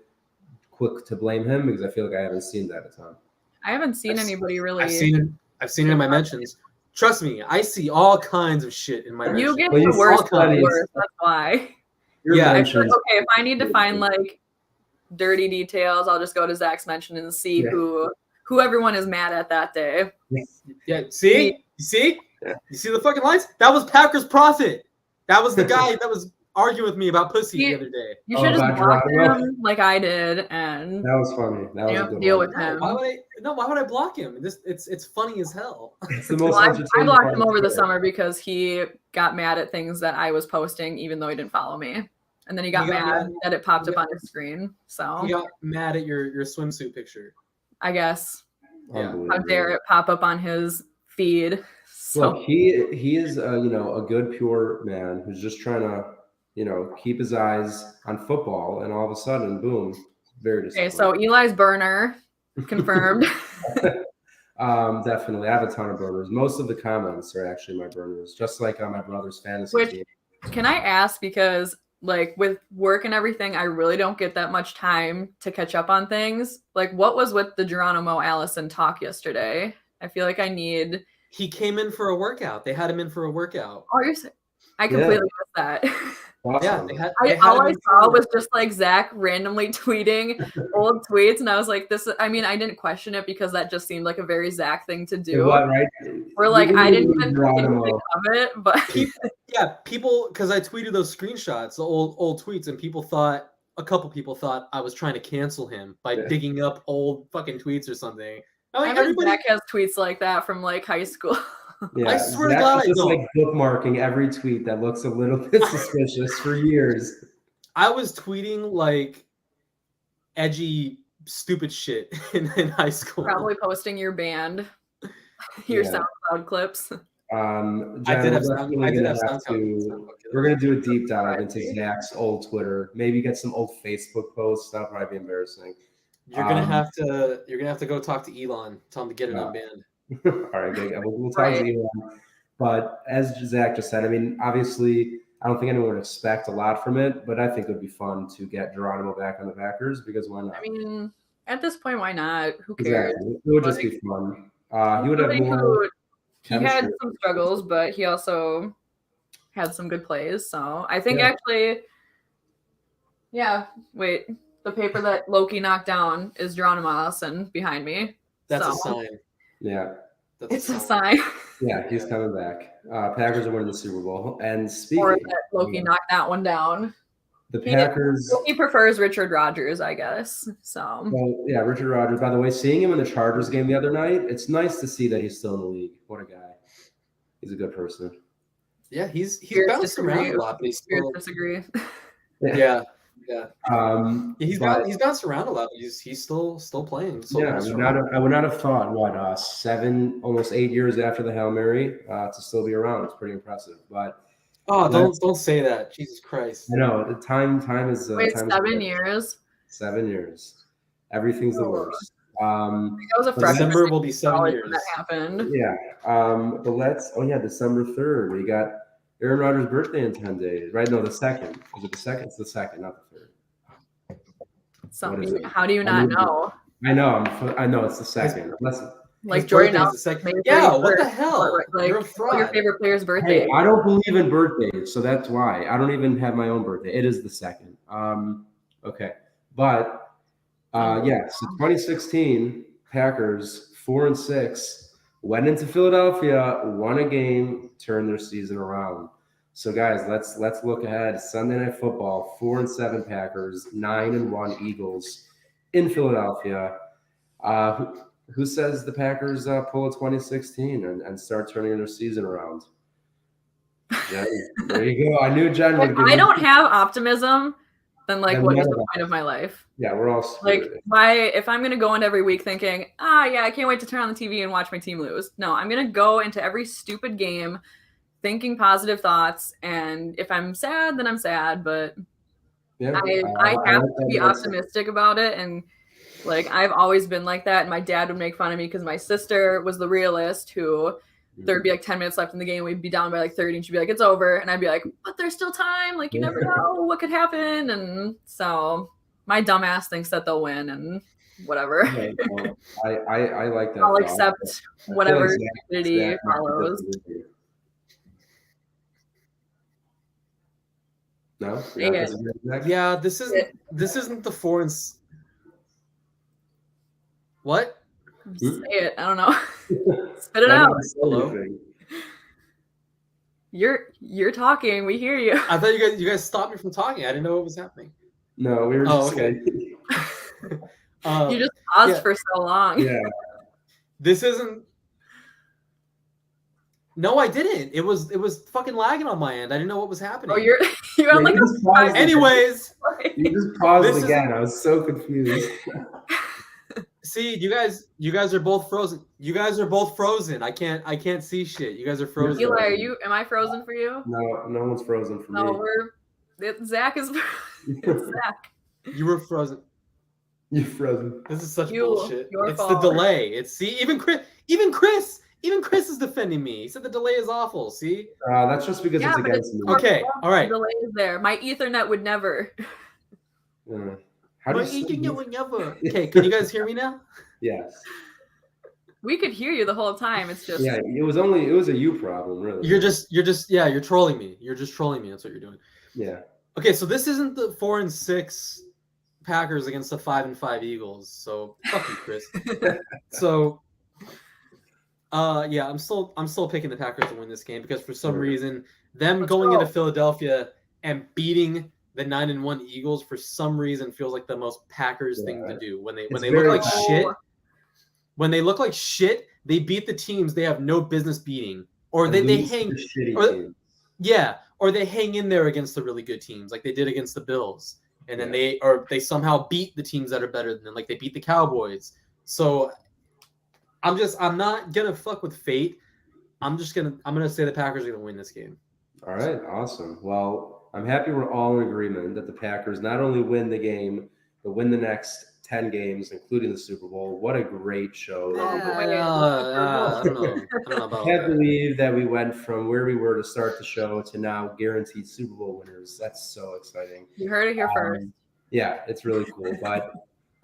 [SPEAKER 1] quick to blame him? Because I feel like I haven't seen that a ton.
[SPEAKER 5] I haven't seen anybody really.
[SPEAKER 8] I've seen it in my mentions. Trust me, I see all kinds of shit in my mentions.
[SPEAKER 5] You get the worst of the worst. That's why.
[SPEAKER 8] Yeah.
[SPEAKER 5] I feel like, okay, if I need to find dirty details, I'll just go to Zach's mention and see who everyone is mad at that day.
[SPEAKER 8] Yeah. See? You see? Yeah. You see the fucking lines? That was Packers Prophet. That was the guy that was arguing with me about pussy the other day.
[SPEAKER 5] You should just block him like I did, and
[SPEAKER 1] that was funny. That was a good
[SPEAKER 5] deal
[SPEAKER 1] one.
[SPEAKER 5] with him.
[SPEAKER 8] Why would I block him? It's funny as hell.
[SPEAKER 1] It's the most
[SPEAKER 5] I blocked him over the summer because he got mad at things that I was posting, even though he didn't follow me. And then he got mad that it popped up on his screen. So
[SPEAKER 8] he got mad at your swimsuit picture.
[SPEAKER 5] I guess.
[SPEAKER 8] Yeah.
[SPEAKER 5] How dare it pop up on his feed? So
[SPEAKER 1] Look, he is a good pure man who's just trying to keep his eyes on football, and all of a sudden, boom, very
[SPEAKER 5] okay,
[SPEAKER 1] disappointing.
[SPEAKER 5] so Eli's burner confirmed.
[SPEAKER 1] Definitely, I have a ton of burners. Most of the comments are actually my burners, just like on my brother's fantasy
[SPEAKER 5] Which-
[SPEAKER 1] team.
[SPEAKER 5] Can I ask, because like with work and everything, I really don't get that much time to catch up on things. Like, what was with the Geronimo Allison talk yesterday? I feel like I need.
[SPEAKER 8] He came in for a workout. They had him in for a workout.
[SPEAKER 5] Oh, I completely missed that.
[SPEAKER 1] Awesome.
[SPEAKER 8] Yeah, they had
[SPEAKER 5] All
[SPEAKER 8] him
[SPEAKER 5] I
[SPEAKER 8] in
[SPEAKER 5] saw
[SPEAKER 8] for-
[SPEAKER 5] was just like Zach randomly tweeting old tweets, and I was like, "This." I mean, I didn't question it because that just seemed like a very Zach thing to do.
[SPEAKER 1] What, right?
[SPEAKER 5] Where like I didn't even think
[SPEAKER 1] Geronimo.
[SPEAKER 5] of it, but
[SPEAKER 8] people, because I tweeted those screenshots, the old tweets, and a couple people thought I was trying to cancel him by digging up old fucking tweets or something. I'm
[SPEAKER 5] I
[SPEAKER 8] like,
[SPEAKER 5] bet
[SPEAKER 8] everybody,
[SPEAKER 5] Zach has tweets like that from like high school.
[SPEAKER 1] Yeah,
[SPEAKER 8] I swear to
[SPEAKER 1] Zach
[SPEAKER 8] God,
[SPEAKER 1] was
[SPEAKER 8] I
[SPEAKER 1] just
[SPEAKER 8] don't.
[SPEAKER 1] like bookmarking every tweet that looks a little bit suspicious for years.
[SPEAKER 8] I was tweeting like edgy, stupid shit in high school.
[SPEAKER 5] Probably posting your band, your
[SPEAKER 1] Yeah.
[SPEAKER 5] SoundCloud clips.
[SPEAKER 1] Jen,
[SPEAKER 8] I did have
[SPEAKER 1] we're
[SPEAKER 8] some.
[SPEAKER 1] definitely
[SPEAKER 8] I did
[SPEAKER 1] gonna
[SPEAKER 8] have
[SPEAKER 1] have
[SPEAKER 8] some.
[SPEAKER 1] to. We're gonna do a deep dive into Zach's old Twitter. Maybe get some old Facebook posts. That might be embarrassing.
[SPEAKER 8] You're gonna have to. You're gonna have to go talk to Elon. Tell him to get it unbanned.
[SPEAKER 1] All right, good. We'll talk to you. But as Zach just said, I mean, obviously, I don't think anyone would expect a lot from it, but I think it would be fun to get Geronimo back on the Packers because why not?
[SPEAKER 5] I mean, at this point, why not? Who cares?
[SPEAKER 1] Exactly. It would just be fun. He would have
[SPEAKER 5] Somebody
[SPEAKER 1] more.
[SPEAKER 5] He had some struggles, but he also had some good plays. So I think actually, wait, the paper that Loki knocked down is Geronimo Allison behind me.
[SPEAKER 8] That's
[SPEAKER 5] so.
[SPEAKER 8] a sign.
[SPEAKER 1] Yeah.
[SPEAKER 5] It's a sign.
[SPEAKER 1] Yeah, he's coming back. Packers are winning the Super Bowl. And speaking,
[SPEAKER 5] Or that Loki knocked that one down.
[SPEAKER 1] The Packers.
[SPEAKER 5] He prefers Richard Rodgers, I guess. So.
[SPEAKER 1] Well, yeah, Richard Rodgers. By the way, seeing him in the Chargers game the other night, it's nice to see that he's still in the league. What a guy! He's a good person.
[SPEAKER 8] Yeah, he's bounced around a lot, but he's still
[SPEAKER 5] disagree.
[SPEAKER 8] Yeah. He's
[SPEAKER 1] but-
[SPEAKER 8] bounced around a lot, but he's still playing.
[SPEAKER 1] Yeah, I would not have thought what 7, almost 8 years after the Hail Mary to still be around. It's pretty impressive. But
[SPEAKER 8] don't say that, Jesus Christ!
[SPEAKER 1] I know the time is.
[SPEAKER 5] Wait,
[SPEAKER 1] time
[SPEAKER 5] 7
[SPEAKER 1] is
[SPEAKER 5] years.
[SPEAKER 1] 7 years. Everything's the worst.
[SPEAKER 5] That was a freshman.
[SPEAKER 8] December will be 7
[SPEAKER 5] college
[SPEAKER 8] years.
[SPEAKER 5] when that happened.
[SPEAKER 1] Yeah. But December 3rd. We got Aaron Rodgers' birthday in 10 days. Right? No, the 2nd. Is it the 2nd? It's the 2nd, not the 3rd.
[SPEAKER 5] So
[SPEAKER 1] What is it?
[SPEAKER 5] how do you not know?
[SPEAKER 1] I know it's the 2nd.
[SPEAKER 5] Like
[SPEAKER 8] His
[SPEAKER 5] Jordan
[SPEAKER 8] birthday's
[SPEAKER 5] Nelson.
[SPEAKER 8] the 2nd.
[SPEAKER 5] May
[SPEAKER 8] Yeah, what the
[SPEAKER 5] 31st,
[SPEAKER 8] hell?
[SPEAKER 5] Like
[SPEAKER 8] You're a
[SPEAKER 5] your
[SPEAKER 8] fraud.
[SPEAKER 5] favorite player's birthday.
[SPEAKER 1] Hey, I don't believe in birthdays, so that's why. I don't even have my own birthday. It is the 2nd. Okay. But so 2016 Packers 4-6 went into Philadelphia, won a game, turned their season around. So guys, let's look ahead. Sunday Night Football, 4-7 Packers, 9-1 Eagles in Philadelphia. Who says the Packers pull a 2016 and start turning their season around? Jen, there you go. I knew Jen would
[SPEAKER 5] If
[SPEAKER 1] give
[SPEAKER 5] I
[SPEAKER 1] me-
[SPEAKER 5] don't have optimism, then
[SPEAKER 1] Then
[SPEAKER 5] what is
[SPEAKER 1] none
[SPEAKER 5] the
[SPEAKER 1] of
[SPEAKER 5] point of my life?
[SPEAKER 1] Yeah, we're all
[SPEAKER 5] Like,
[SPEAKER 1] screwed.
[SPEAKER 5] if I'm gonna go into every week thinking, I can't wait to turn on the TV and watch my team lose. No, I'm gonna go into every stupid game thinking positive thoughts, and if I'm sad, then I'm sad. But
[SPEAKER 1] Yeah,
[SPEAKER 5] I have
[SPEAKER 1] like
[SPEAKER 5] to be
[SPEAKER 1] that mindset.
[SPEAKER 5] optimistic about it, and like I've always been like that. And my dad would make fun of me because my sister was the realist who there'd be like 10 minutes left in the game, we'd be down by like 30, and she'd be like, it's over, and I'd be like, but there's still time, like you never know what could happen. And so my dumbass thinks that they'll win, and whatever.
[SPEAKER 1] Yeah, well, I like that.
[SPEAKER 5] I'll
[SPEAKER 1] thought.
[SPEAKER 5] accept
[SPEAKER 1] I feel
[SPEAKER 5] whatever
[SPEAKER 1] like
[SPEAKER 5] stupidity
[SPEAKER 1] Zach
[SPEAKER 5] follows.
[SPEAKER 1] No,
[SPEAKER 5] Yeah.
[SPEAKER 8] Yeah, this isn't the 4 and. What?
[SPEAKER 5] Say it. I don't know. Spit it
[SPEAKER 1] I
[SPEAKER 5] out.
[SPEAKER 1] don't say
[SPEAKER 8] Hello?
[SPEAKER 1] anything.
[SPEAKER 5] You're talking. We hear you.
[SPEAKER 8] I thought you guys stopped me from talking. I didn't know what was happening.
[SPEAKER 1] No, we were
[SPEAKER 8] Oh,
[SPEAKER 1] just
[SPEAKER 8] okay.
[SPEAKER 5] You just paused
[SPEAKER 8] yeah.
[SPEAKER 5] for so long.
[SPEAKER 1] yeah.
[SPEAKER 8] This isn't. No, I didn't. It was fucking lagging on my end. I didn't know what was happening.
[SPEAKER 5] Oh, you have like
[SPEAKER 1] you just paused
[SPEAKER 5] a
[SPEAKER 1] it.
[SPEAKER 8] Anyways,
[SPEAKER 1] You just paused
[SPEAKER 8] This is-
[SPEAKER 1] again. I was so confused.
[SPEAKER 8] see, you guys are both frozen. You guys are both frozen. I can't see shit. You guys are frozen.
[SPEAKER 5] Eli, am I frozen for you?
[SPEAKER 1] No one's frozen for
[SPEAKER 5] No,
[SPEAKER 1] me.
[SPEAKER 5] Zach is it's Zach.
[SPEAKER 8] You were frozen.
[SPEAKER 1] You're frozen.
[SPEAKER 8] This is such bullshit.
[SPEAKER 5] Your
[SPEAKER 8] It's
[SPEAKER 5] fault.
[SPEAKER 8] the delay. Even Chris is defending me. He said the delay is awful. See?
[SPEAKER 1] That's just because it's
[SPEAKER 5] but
[SPEAKER 1] against me.
[SPEAKER 8] Okay, all right.
[SPEAKER 5] The delay is there. My Ethernet would never.
[SPEAKER 1] How do
[SPEAKER 8] My
[SPEAKER 1] you
[SPEAKER 8] Ethernet would never. Okay, can you guys hear me now?
[SPEAKER 1] Yes.
[SPEAKER 5] We could hear you the whole time. It's just
[SPEAKER 1] Yeah, it was a you problem, really.
[SPEAKER 8] You're trolling me. You're just trolling me. That's what you're doing.
[SPEAKER 1] Yeah.
[SPEAKER 8] Okay, so this isn't the 4-6 Packers against the 5-5 Eagles. So fuck you, Chris. So I'm still picking the Packers to win this game because for some reason them going into Philadelphia and beating the 9-1 Eagles for some reason feels like the most Packers thing to do. When they look like shit. When they look like shit, they beat the teams they have no business beating. Or they hang or they hang in there against the really good teams, like they did against the Bills. And then they somehow beat the teams that are better than them, like they beat the Cowboys. So I'm not gonna fuck with fate. I'm gonna say the Packers are gonna win this game.
[SPEAKER 1] All right, awesome. Well, I'm happy we're all in agreement that the Packers not only win the game, but win the next 10 games, including the Super Bowl. What a great show.
[SPEAKER 8] I don't know about
[SPEAKER 1] I can't believe that we went from where we were to start the show to now guaranteed Super Bowl winners. That's so exciting.
[SPEAKER 5] You heard it here first.
[SPEAKER 1] Yeah, it's really cool. But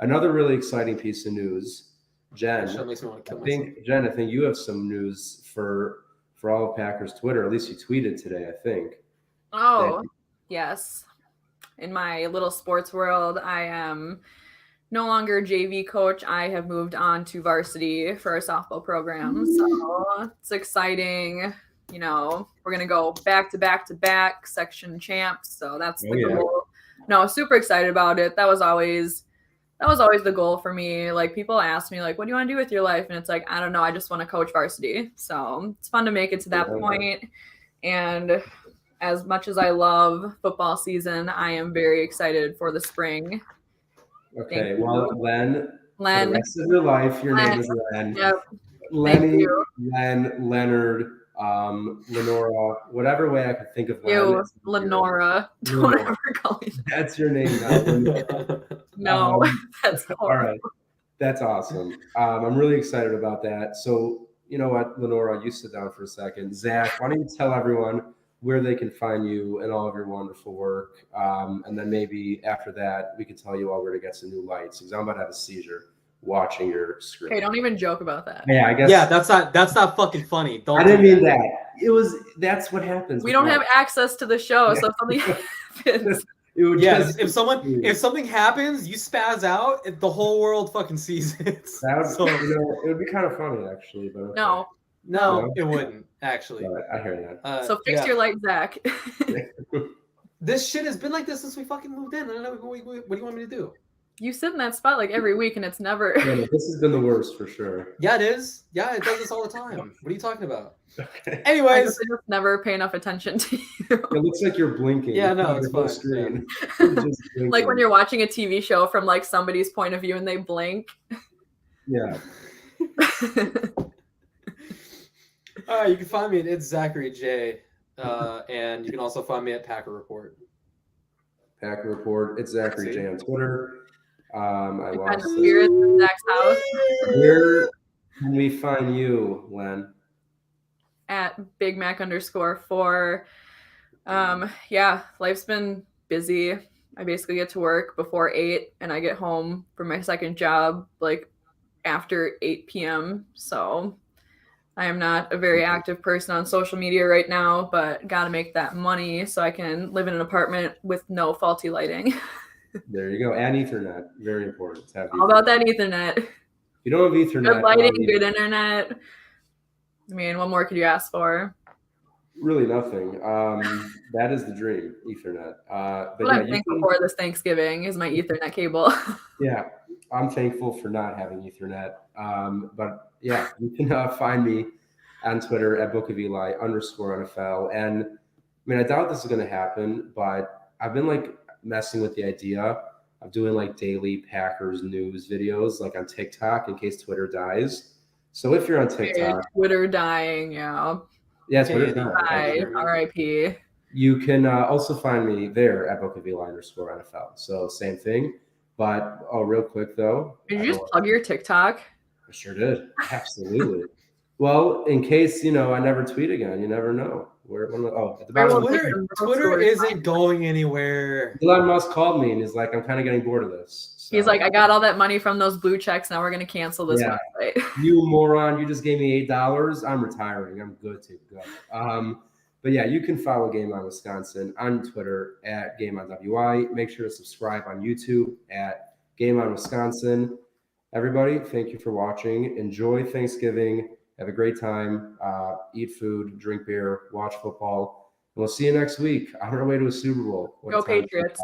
[SPEAKER 1] another really exciting piece of news, Jen.
[SPEAKER 8] That makes me want to kill
[SPEAKER 1] myself. I think you have some news for all of Packers Twitter. At least you tweeted today, I think.
[SPEAKER 5] Oh, yes. In my little sports world, I am no longer JV coach. I have moved on to varsity for our softball program. So it's exciting. You know, we're going to go back to back section champs. So that's the goal. No, super excited about it. That was always the goal for me. Like people ask me like, what do you want to do with your life? And it's like, I don't know. I just want to coach varsity. So it's fun to make it to that point. And as much as I love football season, I am very excited for the spring.
[SPEAKER 1] Okay, well, Len, for the rest of your life, your name is Len.
[SPEAKER 5] Yep.
[SPEAKER 1] Lenny, Len, Leonard, Lenora, whatever way I could think of Len.
[SPEAKER 5] Lenora. Don't ever call me that.
[SPEAKER 1] That's your name now.
[SPEAKER 5] No, that's horrible.
[SPEAKER 1] All right, that's awesome. I'm really excited about that. So, you know what, Lenora, you sit down for a second. Zach, why don't you tell everyone where they can find you and all of your wonderful work. And then maybe after that, we can tell you all where to get some new lights because I'm about to have a seizure watching your screen.
[SPEAKER 5] Okay, don't even joke about that.
[SPEAKER 1] Yeah, I guess.
[SPEAKER 8] Yeah, that's not fucking funny.
[SPEAKER 1] I didn't mean that. That's what happens.
[SPEAKER 5] We don't have access to the show, so if something happens.
[SPEAKER 8] If something happens, you spaz out, the whole world fucking sees it.
[SPEAKER 1] It would be kind of funny actually, but okay.
[SPEAKER 8] No, it wouldn't actually.
[SPEAKER 1] I hear that.
[SPEAKER 5] So fix your light, Zach.
[SPEAKER 8] This shit has been like this since we fucking moved in. I don't know what do you want me to do?
[SPEAKER 5] You sit in that spot like every week, and it's never.
[SPEAKER 1] Yeah, this has been the worst for sure.
[SPEAKER 8] Yeah, it is. Yeah, it does this all the time. What are you talking about?
[SPEAKER 1] Okay.
[SPEAKER 8] Anyways,
[SPEAKER 5] I just never pay enough attention to you.
[SPEAKER 1] It looks like you're blinking.
[SPEAKER 8] Yeah, no, it's fine.
[SPEAKER 1] Screen.
[SPEAKER 5] Yeah. Like when you're watching a TV show from like somebody's point of view and they blink.
[SPEAKER 1] Yeah.
[SPEAKER 8] You can find me at It's Zachary J, and you can also find me at Packer Report.
[SPEAKER 1] Packer Report. It's Zachary J on Twitter. I lost
[SPEAKER 5] spirits in Zach's house.
[SPEAKER 1] Where can we find you, Len?
[SPEAKER 5] At Big Mac _4. Yeah, life's been busy. I basically get to work before 8 and I get home from my second job like after 8 p.m. So I am not a very active person on social media right now, but gotta make that money so I can live in an apartment with no faulty lighting.
[SPEAKER 1] There you go. And Ethernet. Very important.
[SPEAKER 5] All about that Ethernet.
[SPEAKER 1] If you don't have Ethernet.
[SPEAKER 5] Good lighting, good internet. I mean, what more could you ask for?
[SPEAKER 1] Really nothing. That is the dream, Ethernet. But
[SPEAKER 5] what I'm thankful for this Thanksgiving is my Ethernet cable.
[SPEAKER 1] Yeah, I'm thankful for not having Ethernet. But yeah, you can find me on Twitter at @bookofeli_NFL. And I mean, I doubt this is going to happen, but I've been like messing with the idea I'm doing like daily Packers news videos like on TikTok in case Twitter dies. So if you're on TikTok,
[SPEAKER 5] Twitter dying, yeah.
[SPEAKER 1] yeah, Twitter
[SPEAKER 8] Katie,
[SPEAKER 1] dies.
[SPEAKER 5] Hi, R.I.P.
[SPEAKER 1] You can also find me there at Book of Eli _ NFL. So same thing. But real quick though,
[SPEAKER 5] Did you just plug your TikTok?
[SPEAKER 1] I sure did. Absolutely. Well, in case I never tweet again, you never know. At the bottom.
[SPEAKER 8] Twitter isn't going anywhere.
[SPEAKER 1] Elon Musk called me and he's like, "I'm kind of getting bored of this." So,
[SPEAKER 5] he's like, "I got all that money from those blue checks. Now we're gonna cancel this website."
[SPEAKER 1] You moron! You just gave me $8. I'm retiring. I'm good to go. But yeah, you can follow Game On Wisconsin on Twitter at Game On WI. Make sure to subscribe on YouTube at Game On Wisconsin. Everybody, thank you for watching. Enjoy Thanksgiving. Have a great time. Eat food, drink beer, watch football. And we'll see you next week on our way to a Super Bowl.
[SPEAKER 5] Go Patriots.